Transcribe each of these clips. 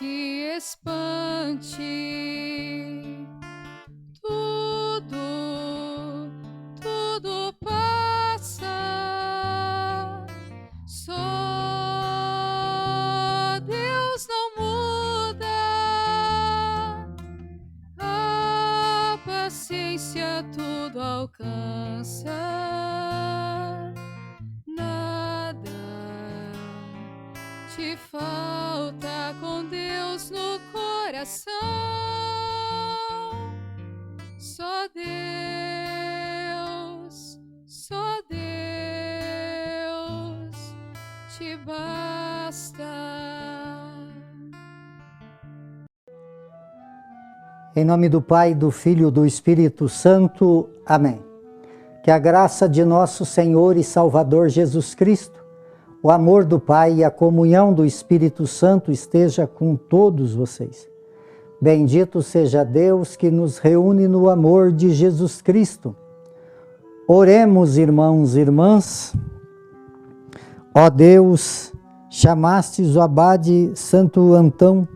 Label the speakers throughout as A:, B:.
A: te espante. Tudo passa. Só Deus não muda. A paciência tudo alcança. Nada te falta com Deus no coração. Só Deus te basta.
B: Em nome do Pai, do Filho e do Espírito Santo. Amém. Que a graça de nosso Senhor e Salvador Jesus Cristo, o amor do Pai e a comunhão do Espírito Santo esteja com todos vocês. Bendito seja Deus que nos reúne no amor de Jesus Cristo. Oremos, irmãos e irmãs. Ó Deus, chamastes o abade Santo Antão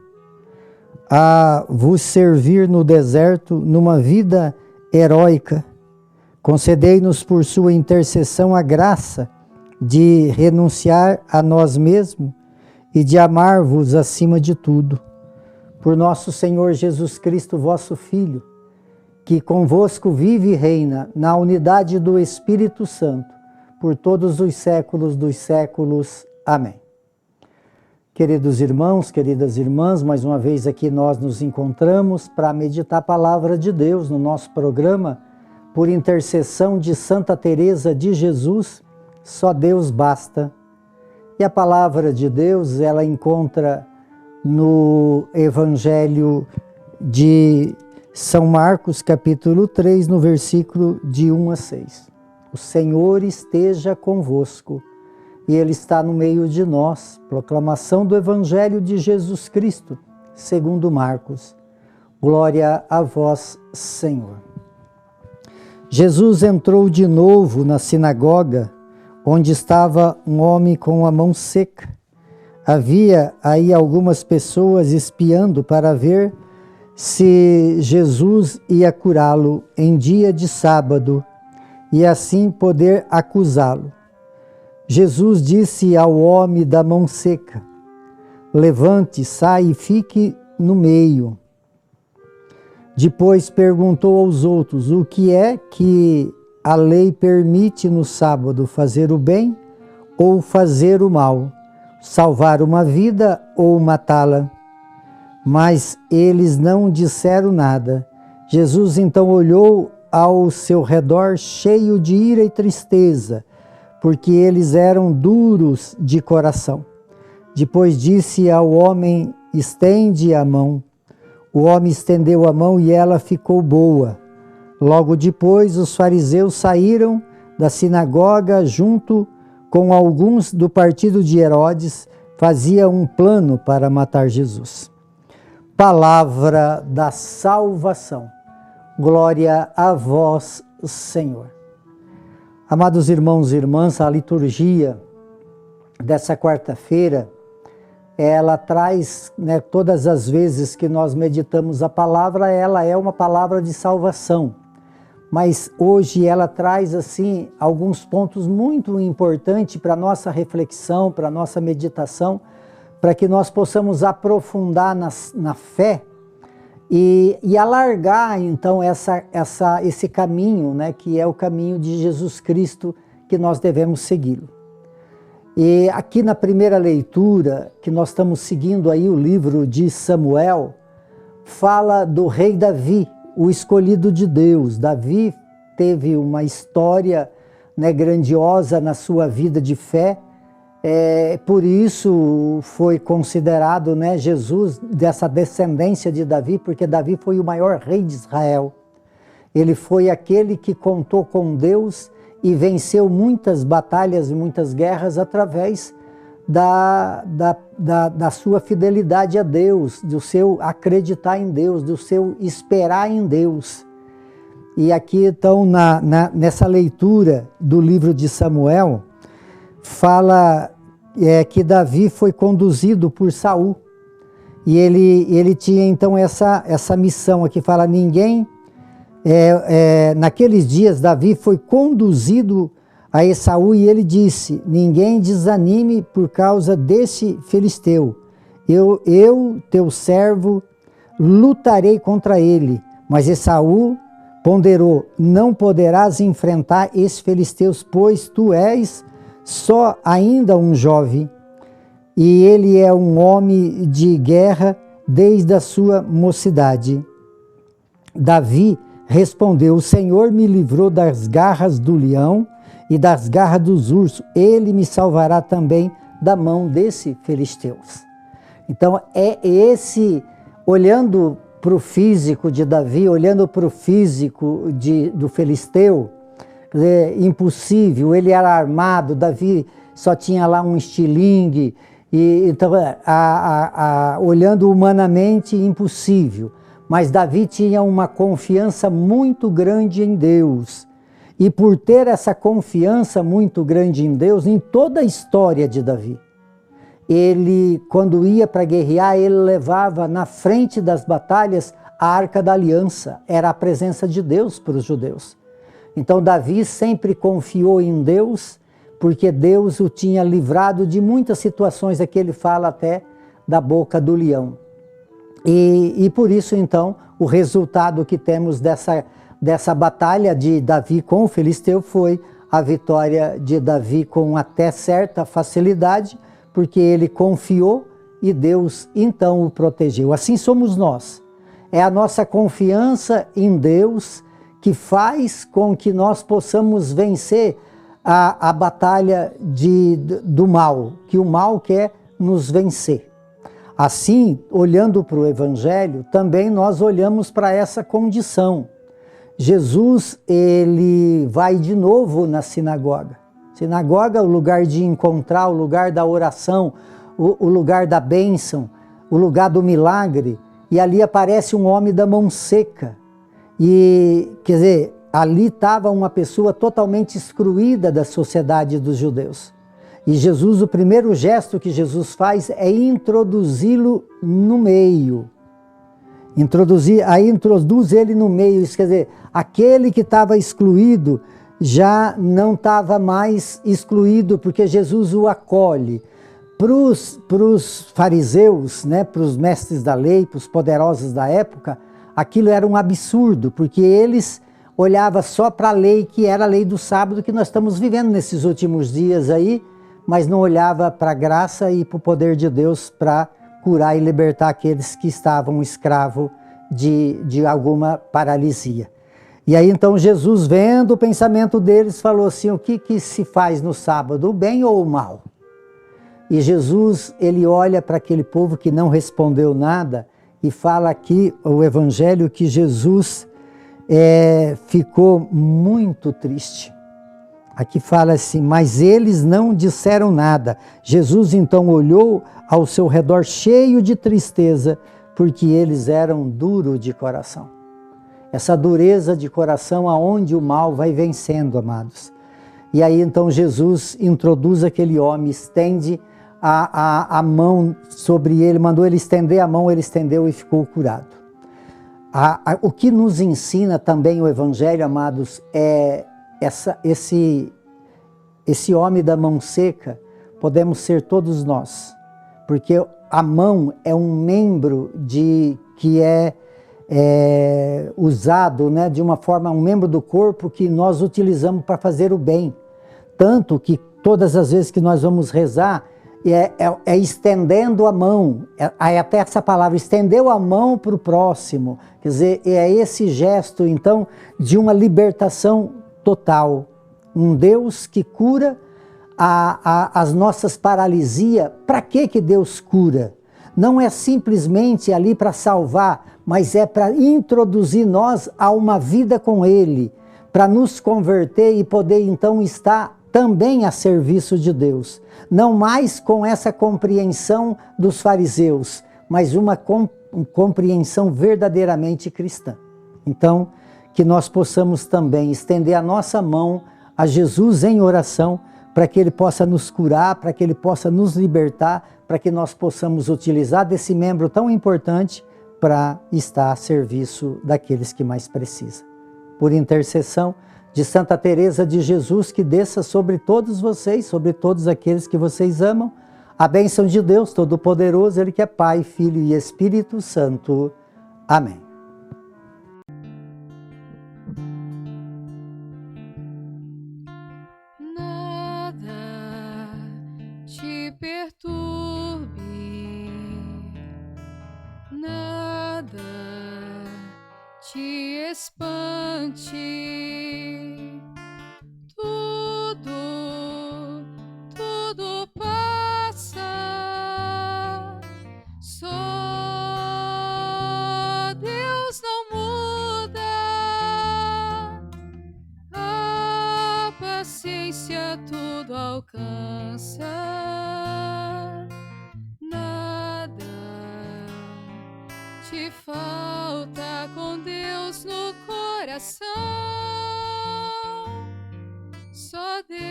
B: a vos servir no deserto numa vida heróica. Concedei-nos por sua intercessão a graça de renunciar a nós mesmos e de amar-vos acima de tudo. Por nosso Senhor Jesus Cristo, vosso Filho, que convosco vive e reina na unidade do Espírito Santo, por todos os séculos dos séculos. Amém. Queridos irmãos, queridas irmãs, mais uma vez aqui nós nos encontramos para meditar a palavra de Deus no nosso programa, por intercessão de Santa Teresa de Jesus, só Deus basta. E a palavra de Deus, ela encontra no Evangelho de São Marcos, capítulo 3, no versículo de 1 a 6. O Senhor esteja convosco, e Ele está no meio de nós. Proclamação do Evangelho de Jesus Cristo, segundo Marcos. Glória a vós, Senhor. Jesus entrou de novo na sinagoga, onde estava um homem com a mão seca. Havia aí algumas pessoas espiando para ver se Jesus ia curá-lo em dia de sábado e assim poder acusá-lo. Jesus disse ao homem da mão seca: levante, saia e fique no meio. Depois perguntou aos outros: o que é que a lei permite no sábado, fazer o bem ou fazer o mal, salvar uma vida ou matá-la? Mas eles não disseram nada. Jesus então olhou ao seu redor cheio de ira e tristeza, porque eles eram duros de coração. Depois disse ao homem: estende a mão. O homem estendeu a mão e ela ficou boa. Logo depois, os fariseus saíram da sinagoga junto com alguns do partido de Herodes, faziam um plano para matar Jesus. Palavra da salvação. Glória a vós, Senhor. Amados irmãos e irmãs, a liturgia dessa quarta-feira, ela traz, todas as vezes que nós meditamos a palavra, ela é uma palavra de salvação. Mas hoje ela traz, assim, alguns pontos muito importantes para a nossa reflexão, para a nossa meditação, para que nós possamos aprofundar na fé e alargar, então, esse caminho, que é o caminho de Jesus Cristo, que nós devemos segui-lo. E aqui na primeira leitura, que nós estamos seguindo aí o livro de Samuel, fala do rei Davi, o escolhido de Deus. Davi teve uma história grandiosa na sua vida de fé, por isso foi considerado Jesus dessa descendência de Davi, porque Davi foi o maior rei de Israel. Ele foi aquele que contou com Deus e venceu muitas batalhas e muitas guerras através da sua fidelidade a Deus, do seu acreditar em Deus, do seu esperar em Deus. E aqui então, nessa leitura do livro de Samuel, fala que Davi foi conduzido por Saul. E ele tinha então essa missão aqui, fala, ninguém, naqueles dias Davi foi conduzido a Esaú e ele disse, ninguém desanime por causa desse filisteu, eu teu servo, lutarei contra ele. Mas Esaú ponderou, não poderás enfrentar esses filisteus, pois tu és só ainda um jovem, e ele é um homem de guerra desde a sua mocidade. Davi respondeu, o Senhor me livrou das garras do leão e das garras dos ursos, ele me salvará também da mão desse filisteus. Então é esse, olhando para o físico de Davi, olhando para o físico do filisteu, quer dizer, impossível, ele era armado, Davi só tinha lá um estilingue, e então, olhando humanamente, impossível. Mas Davi tinha uma confiança muito grande em Deus. E por ter essa confiança muito grande em Deus, em toda a história de Davi, ele, quando ia para guerrear, ele levava na frente das batalhas a Arca da Aliança. Era a presença de Deus para os judeus. Então Davi sempre confiou em Deus, porque Deus o tinha livrado de muitas situações, aqui ele fala até da boca do leão. E por isso, então, o resultado que temos dessa batalha de Davi com o filisteu foi a vitória de Davi com até certa facilidade, porque ele confiou e Deus então o protegeu. Assim somos nós. É a nossa confiança em Deus que faz com que nós possamos vencer a batalha do mal, que o mal quer nos vencer. Assim, olhando para o Evangelho, também nós olhamos para essa condição. Jesus, ele vai de novo na sinagoga. Sinagoga é o lugar de encontrar, o lugar da oração, o lugar da bênção, o lugar do milagre. E ali aparece um homem da mão seca. E, quer dizer, ali estava uma pessoa totalmente excluída da sociedade dos judeus. E Jesus, o primeiro gesto que Jesus faz é introduzi-lo no meio. Aí introduz ele no meio, isso quer dizer, aquele que estava excluído já não estava mais excluído, porque Jesus o acolhe. Para os fariseus, né, para os mestres da lei, para os poderosos da época, aquilo era um absurdo, porque eles olhavam só para a lei, que era a lei do sábado, que nós estamos vivendo nesses últimos dias aí, mas não olhava para a graça e para o poder de Deus para curar e libertar aqueles que estavam escravos de alguma paralisia. E aí então Jesus, vendo o pensamento deles, falou assim, o que se faz no sábado, o bem ou o mal? E Jesus, ele olha para aquele povo que não respondeu nada e fala aqui o Evangelho que Jesus ficou muito triste. Aqui fala assim, mas eles não disseram nada. Jesus então olhou ao seu redor cheio de tristeza, porque eles eram duros de coração. Essa dureza de coração aonde o mal vai vencendo, amados. E aí então Jesus introduz aquele homem, estende a mão sobre ele, mandou ele estender a mão, ele estendeu e ficou curado. O que nos ensina também o Evangelho, amados, é esse homem da mão seca, podemos ser todos nós, porque a mão é um membro que é usado, né, de uma forma, um membro do corpo que nós utilizamos para fazer o bem. Tanto que todas as vezes que nós vamos rezar, é estendendo a mão, até essa palavra, estendeu a mão para o próximo, quer dizer, é esse gesto, então, de uma libertação total. Um Deus que cura as nossas paralisias. Para que Deus cura? Não é simplesmente ali para salvar, mas é para introduzir nós a uma vida com Ele, para nos converter e poder então estar também a serviço de Deus. Não mais com essa compreensão dos fariseus, mas uma compreensão verdadeiramente cristã. Então, que nós possamos também estender a nossa mão a Jesus em oração, para que Ele possa nos curar, para que Ele possa nos libertar, para que nós possamos utilizar desse membro tão importante para estar a serviço daqueles que mais precisam. Por intercessão de Santa Teresa de Jesus, que desça sobre todos vocês, sobre todos aqueles que vocês amam, a bênção de Deus Todo-Poderoso, Ele que é Pai, Filho e Espírito Santo. Amém.
A: Nada te perturbe, nada te espante, tudo passa, só Deus não muda, a paciência tudo alcança, nada te falta com Deus no coração, só Deus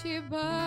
A: te basta.